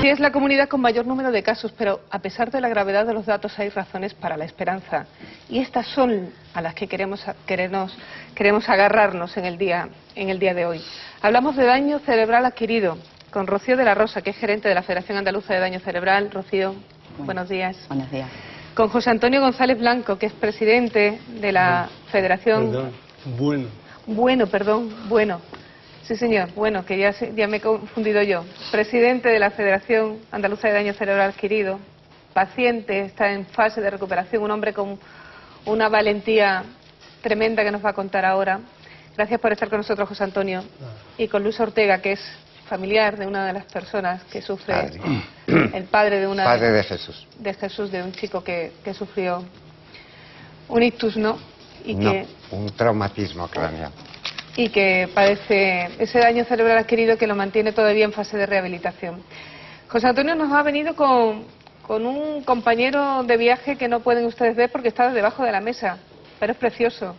Sí, es la comunidad con mayor número de casos, pero a pesar de la gravedad de los datos hay razones para la esperanza. Y estas son a las que queremos agarrarnos en el día de hoy. Hablamos de daño cerebral adquirido con Rocío de la Rosa, que es gerente de la Federación Andaluza de Daño Cerebral. Rocío, buenos días. Buenos días. Con José Antonio González Blanco, que es presidente de la Federación... Bueno. Sí, señor. Bueno, que ya me he confundido yo. Presidente de la Federación Andaluza de Daño Cerebral Adquirido, paciente, está en fase de recuperación, un hombre con una valentía tremenda que nos va a contar ahora. Gracias por estar con nosotros, José Antonio. Y con Luis Ortega, que es familiar de una de las personas que sufre, el padre de una... Padre de Jesús. De Jesús, de un chico que sufrió un ictus, ¿no? Un traumatismo craneal. Y que padece ese daño cerebral adquirido que lo mantiene todavía en fase de rehabilitación. José Antonio nos ha venido con un compañero de viaje que no pueden ustedes ver porque está debajo de la mesa, pero es precioso.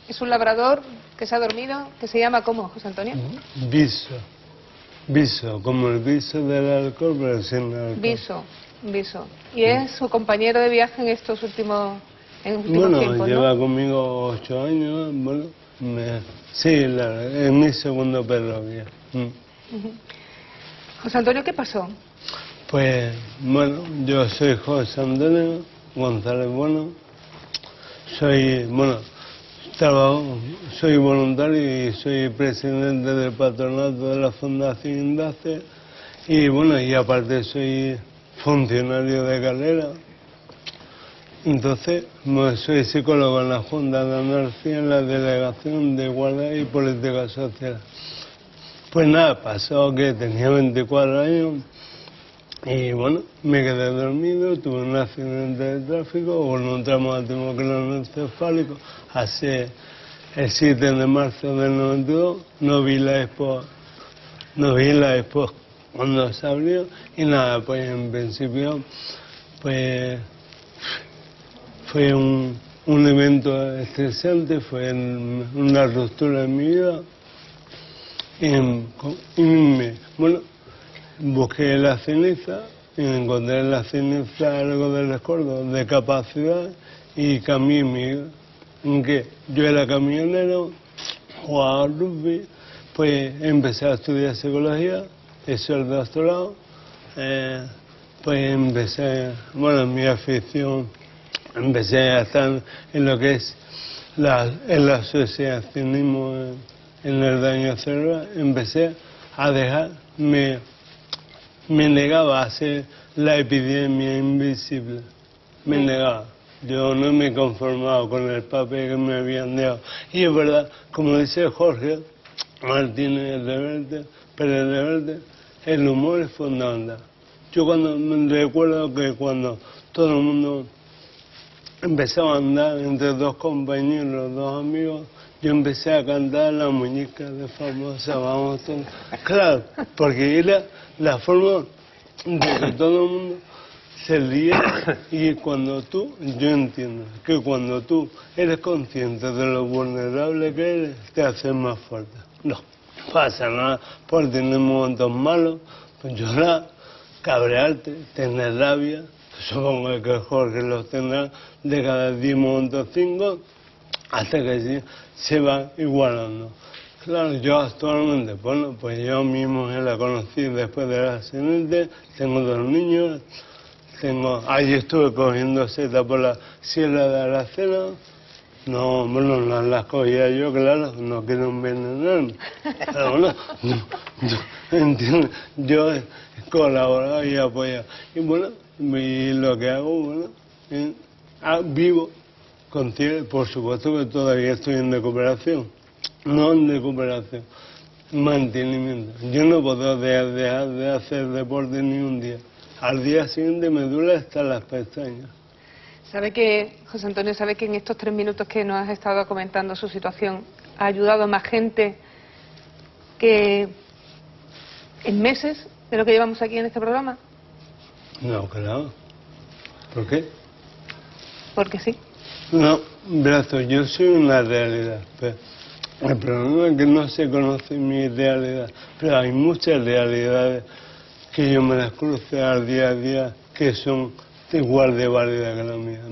Es un labrador que se ha dormido, que se llama ¿cómo, José Antonio? Viso, como el viso del alcohol, pero sin alcohol. Viso. Y es su compañero de viaje en estos últimos tiempos, ¿no? Lleva conmigo 8 años, bueno... Sí, es mi segundo perro ya. José Antonio, ¿qué pasó? Pues, bueno, yo soy José Antonio González Bueno. Soy voluntario y soy presidente del patronato de la Fundación Indace. Y bueno, y aparte soy funcionario de carrera. Entonces, soy psicólogo en la Junta de Andalucía, en la Delegación de Igualdad y Política Social. Pues nada, pasó que tenía 24 años y bueno, me quedé dormido, tuve un accidente de tráfico con un traumatismo craneoencefálico hace el 7 de marzo del 92, no vi la expo cuando se abrió y nada, pues en principio, pues... Fue un evento estresante, fue una ruptura en mi vida. Busqué la ceniza y encontré en la ceniza algo del recuerdo de capacidad y cambié mi vida. En que yo era camionero, jugaba al rugby, pues empecé a estudiar psicología, hice el doctorado, pues empecé, mi afición. Empecé a estar en lo que es el asociacionismo en el daño cerebral. Empecé a dejar, me negaba a hacer la epidemia invisible. Me negaba. Yo no me conformaba con el papel que me habían dado. Y es verdad, como dice Jorge Martínez Reverte, el humor es fundamental. Yo recuerdo que cuando todo el mundo empezaba a andar entre dos compañeros, dos amigos, yo empecé a cantar la muñeca de famosa, vamos todos. Claro, porque era la forma de que todo el mundo se ría y yo entiendo que cuando tú eres consciente de lo vulnerable que eres, te haces más fuerte. No pasa nada por tener momentos malos, pues llorar, cabrearte, tener rabia. Supongo que Jorge los tendrá de cada 10 momentos 5 hasta que se van igualando. Claro, yo actualmente, pues yo mismo la conocí después del accidente, tengo 2 niños, allí estuve cogiendo setas por la Sierra de Aracena, no las cogía yo, claro, no quiero envenenarme, pero entiendo, yo he colaborado y apoyado. Y lo que hago, vivo por supuesto que todavía estoy en recuperación, no en recuperación, mantenimiento. Yo no puedo dejar de hacer deporte ni un día. Al día siguiente me duele hasta las pestañas. José Antonio, sabe que en estos 3 minutos que nos has estado comentando su situación, ha ayudado a más gente que en meses de lo que llevamos aquí en este programa? No, claro. ¿Por qué? Porque sí. No, brazo, yo soy una realidad. Pero el problema es que no se conoce mi realidad. Pero hay muchas realidades que yo me las cruce al día a día, que son igual de válidas que las mías.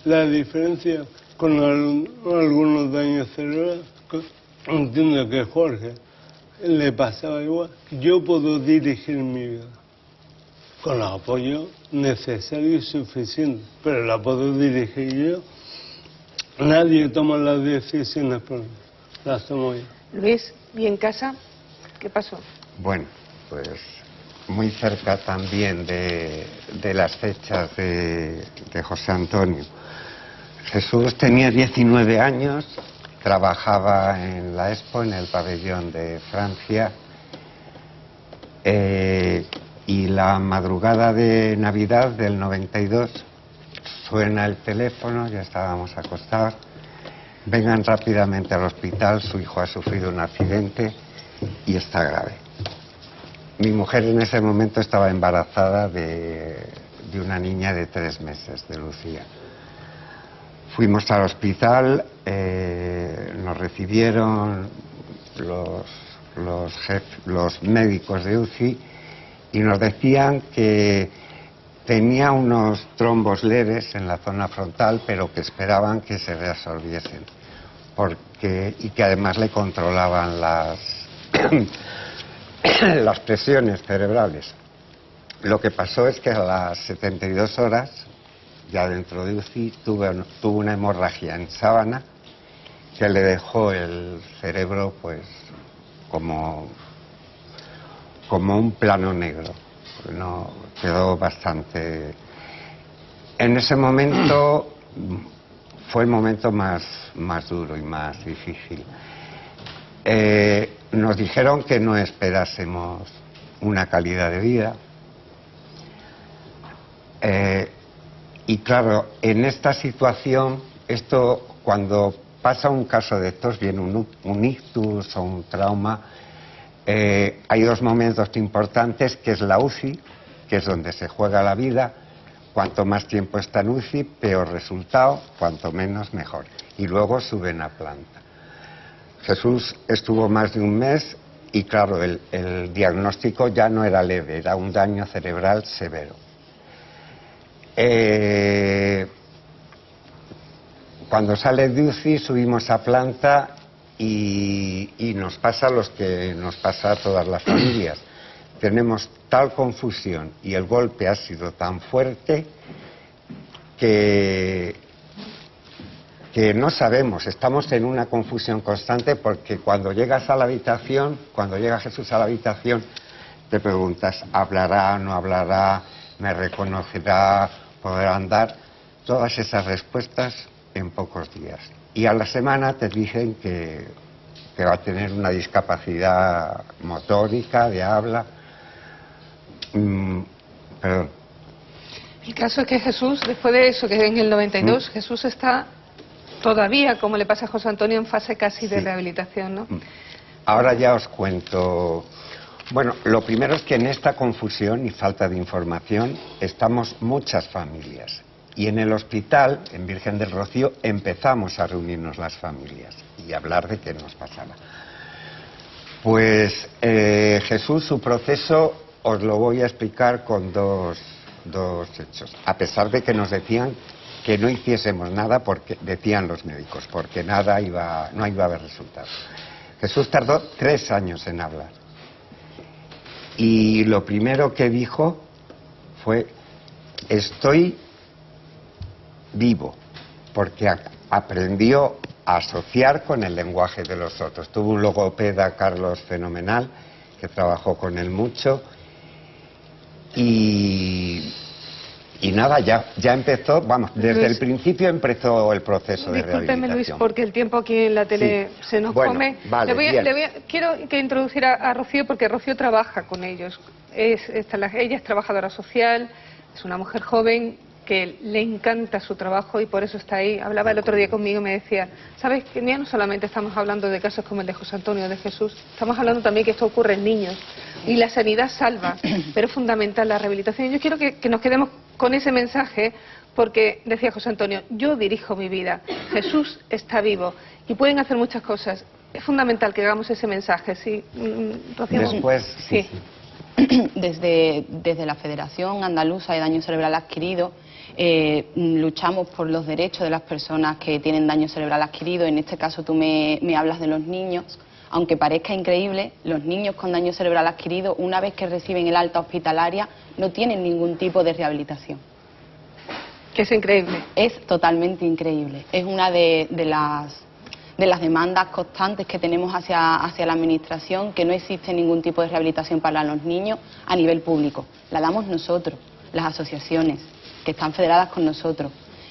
La diferencia con algunos daños cerebrales, entiendo que Jorge le pasaba igual. Yo puedo dirigir mi vida con los apoyos necesarios y suficientes, pero la puedo dirigir yo. Nadie toma las decisiones por mí, las tomo yo. Luis, ¿y en casa qué pasó? Bueno, pues muy cerca también de las fechas de José Antonio. Jesús tenía 19 años, trabajaba en la Expo, en el pabellón de Francia, y la madrugada de Navidad del 92 suena el teléfono, ya estábamos acostados, vengan rápidamente al hospital, su hijo ha sufrido un accidente y está grave. Mi mujer en ese momento estaba embarazada de una niña de 3 meses, de Lucía. Fuimos al hospital, nos recibieron los médicos de UCI y nos decían que tenía unos trombos leves en la zona frontal, pero que esperaban que se resolviesen, y que además le controlaban las presiones cerebrales. Lo que pasó es que a las 72 horas, ya dentro de UCI, tuvo una hemorragia en sábana que le dejó el cerebro pues como un plano negro. No, quedó bastante... En ese momento fue el momento más duro y más difícil. Nos dijeron que no esperásemos una calidad de vida. Y claro, en esta situación, cuando pasa un caso de estos, viene un ictus o un trauma, hay 2 momentos importantes, que es la UCI, que es donde se juega la vida. Cuanto más tiempo está en UCI, peor resultado, cuanto menos, mejor. Y luego suben a planta. Jesús estuvo más de un mes y claro, el diagnóstico ya no era leve, era un daño cerebral severo. Cuando sale de UCI subimos a planta y nos pasa lo que nos pasa a todas las familias. Tenemos tal confusión y el golpe ha sido tan fuerte que no sabemos, estamos en una confusión constante, porque cuando llegas a la habitación, cuando llega Jesús a la habitación, te preguntas, ¿hablará, no hablará, me reconocerá, podrá andar? Todas esas respuestas en pocos días. Y a la semana te dicen que va a tener una discapacidad motórica, de habla. Perdón. El caso es que Jesús, después de eso, que en el 92, Jesús está todavía, como le pasa a José Antonio, en fase casi de rehabilitación, ¿no? Ahora ya os cuento. Bueno, lo primero es que en esta confusión y falta de información estamos muchas familias. Y en el hospital, en Virgen del Rocío, empezamos a reunirnos las familias y hablar de qué nos pasaba. Pues Jesús, su proceso, os lo voy a explicar con dos hechos. A pesar de que nos decían que no hiciésemos nada, porque decían los médicos, porque no iba a haber resultados. Jesús tardó 3 años en hablar. Y lo primero que dijo fue, estoy vivo, porque aprendió a asociar con el lenguaje de los otros. Tuvo un logopeda, Carlos, fenomenal, que trabajó con él mucho. Y nada, ya empezó, vamos, desde el principio empezó el proceso de rehabilitación. Discúlpeme, Luis, porque el tiempo aquí en la tele se nos come. Vale, quiero que introducir a Rocío, porque Rocío trabaja con ellos. Ella es trabajadora social, es una mujer joven que le encanta su trabajo y por eso está ahí. Hablaba el otro día conmigo y me decía, ¿sabes que ya no solamente estamos hablando de casos como el de José Antonio, de Jesús, estamos hablando también que esto ocurre en niños? Y la sanidad salva, pero es fundamental la rehabilitación. Yo quiero que nos quedemos con ese mensaje, porque decía José Antonio, yo dirijo mi vida, Jesús está vivo y pueden hacer muchas cosas. Es fundamental que hagamos ese mensaje, ¿sí, Rocío? Después, sí. desde la Federación Andaluza de Daño Cerebral Adquirido luchamos por los derechos de las personas que tienen daño cerebral adquirido. En este caso tú me hablas de los niños. Aunque parezca increíble, los niños con daño cerebral adquirido, una vez que reciben el alta hospitalaria, no tienen ningún tipo de rehabilitación. Es increíble. Es totalmente increíble. Es una de las demandas constantes que tenemos hacia la Administración, que no existe ningún tipo de rehabilitación para los niños a nivel público. La damos nosotros, las asociaciones que están federadas con nosotros.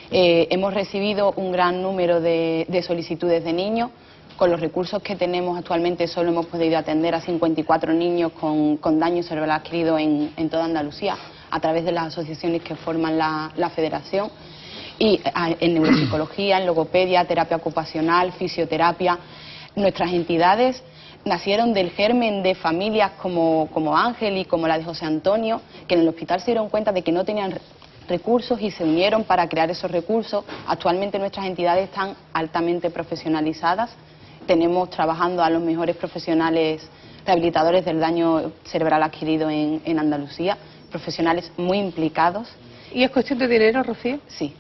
Hemos recibido un gran número de solicitudes de niños. Con los recursos que tenemos actualmente solo hemos podido atender a 54 niños con daño cerebral adquirido en toda Andalucía, a través de las asociaciones que forman la Federación, y en neuropsicología, en logopedia, terapia ocupacional, fisioterapia. Nuestras entidades nacieron del germen de familias como Ángel y como la de José Antonio, que en el hospital se dieron cuenta de que no tenían recursos y se unieron para crear esos recursos. Actualmente nuestras entidades están altamente profesionalizadas. Tenemos trabajando a los mejores profesionales rehabilitadores del daño cerebral adquirido en Andalucía, profesionales muy implicados. ¿Y es cuestión de dinero, Rocío? Sí,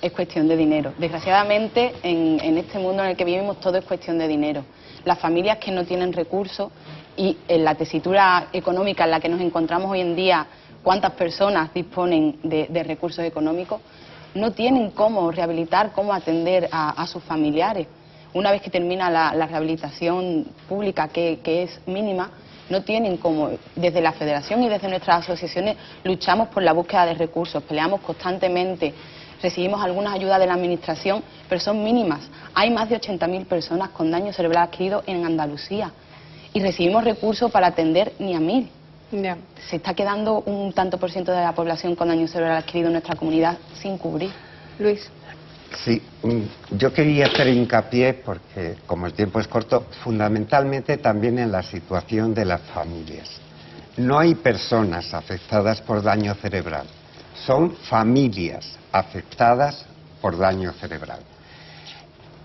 es cuestión de dinero. Desgraciadamente, en este mundo en el que vivimos todo es cuestión de dinero. Las familias que no tienen recursos y en la tesitura económica en la que nos encontramos hoy en día, cuántas personas disponen de recursos económicos, no tienen cómo rehabilitar, cómo atender a sus familiares. Una vez que termina la rehabilitación pública, que es mínima, no tienen cómo. Desde la Federación y desde nuestras asociaciones luchamos por la búsqueda de recursos, peleamos constantemente, recibimos algunas ayudas de la Administración, pero son mínimas. Hay más de 80.000 personas con daño cerebral adquirido en Andalucía y recibimos recursos para atender ni a 1.000. Ya. Se está quedando un tanto por ciento de la población con daño cerebral adquirido en nuestra comunidad sin cubrir. Luis. Sí, yo quería hacer hincapié, porque como el tiempo es corto, fundamentalmente también en la situación de las familias. No hay personas afectadas por daño cerebral, son familias afectadas por daño cerebral.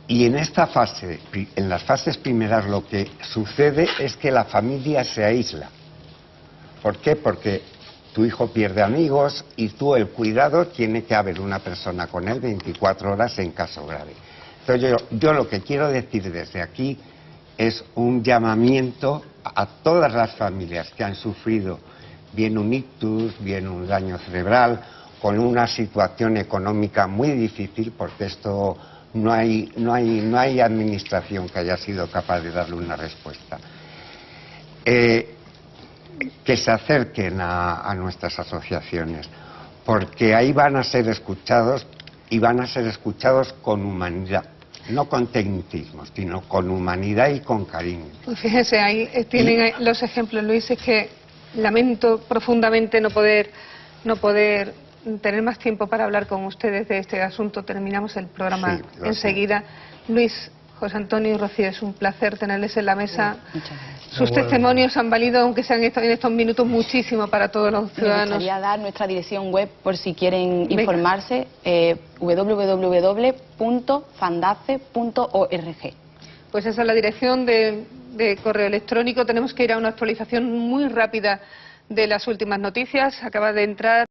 Y en esta fase, en las fases primeras, lo que sucede es que la familia se aísla. ¿Por qué? Porque tu hijo pierde amigos y tú el cuidado, tiene que haber una persona con él 24 horas en caso grave. Entonces yo lo que quiero decir desde aquí es un llamamiento a todas las familias que han sufrido bien un ictus, bien un daño cerebral, con una situación económica muy difícil, porque esto no hay administración que haya sido capaz de darle una respuesta. Que se acerquen a nuestras asociaciones, porque ahí van a ser escuchados, y van a ser escuchados con humanidad, no con tecnicismo, sino con humanidad y con cariño. Pues fíjese, ahí tienen los ejemplos, Luis. Es que lamento profundamente no poder tener más tiempo para hablar con ustedes de este asunto. Terminamos el programa enseguida. Luis, José Antonio y Rocío, es un placer tenerles en la mesa. Muchas gracias. Sus testimonios han valido, aunque sean en estos minutos, muchísimo para todos los ciudadanos. Me gustaría dar nuestra dirección web por si quieren informarse, www.fandace.org. Pues esa es la dirección de correo electrónico. Tenemos que ir a una actualización muy rápida de las últimas noticias. Acaba de entrar